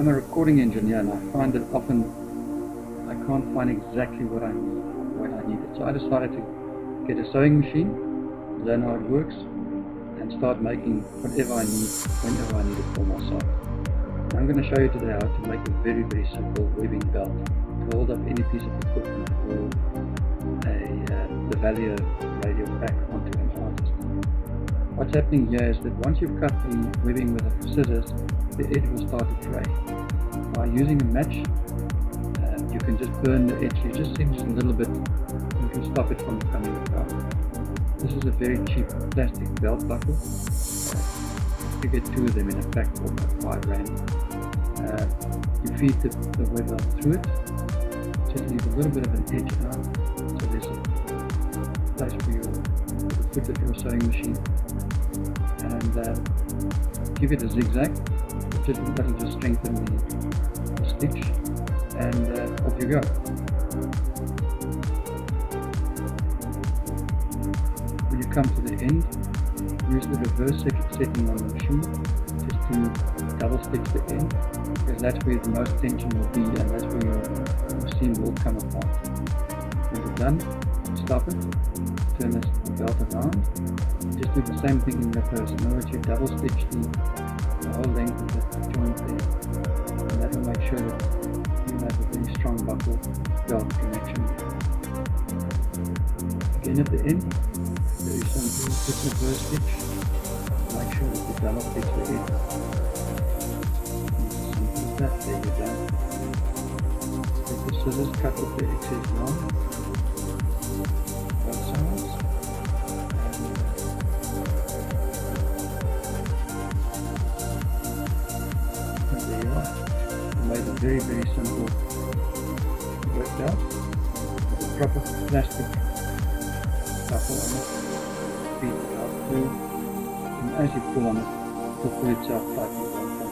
I'm a recording engineer, and I find that often I can't find exactly what I need when I need it. So I decided to get a sewing machine, learn how it works, and start making whatever I need whenever I need it for myself. And I'm going to show you today how to make a very, very simple weaving belt to hold up any piece of equipment or the value radio pack onto an artist. What's happening here is that once you've cut the weaving with the scissors, the edge will start to fray. By using a match, you can just burn the edge. You just singe it a little bit, you can stop it from coming apart. This is a very cheap plastic belt buckle. You get 2 of them in a pack for about 5 rand. You feed the weave out through it, just leave a little bit of an edge out, so there's a place for the foot of your sewing machine, and give it a zigzag. That'll just strengthen the stitch, and off you go. When you come to the end, use the reverse setting on the machine just to double stitch the end, because that's where the most tension will be, and that's where your seam will come apart. When you're done, stop it, turn the belt around, just do the same thing in reverse. In other words, you double stitch the whole length of the joint there, and that will make sure that you have a very strong buckle belt connection. Again at the end, very simple, just reverse stitch, make sure that you double stitch the end. Simple as that, there you're done. Take the scissors, cut off the excess yarn, both sides. Made a very, very simple work belt with a proper plastic buckle on it, feed it out through, and as you pull on it, it'll pull itself tightly.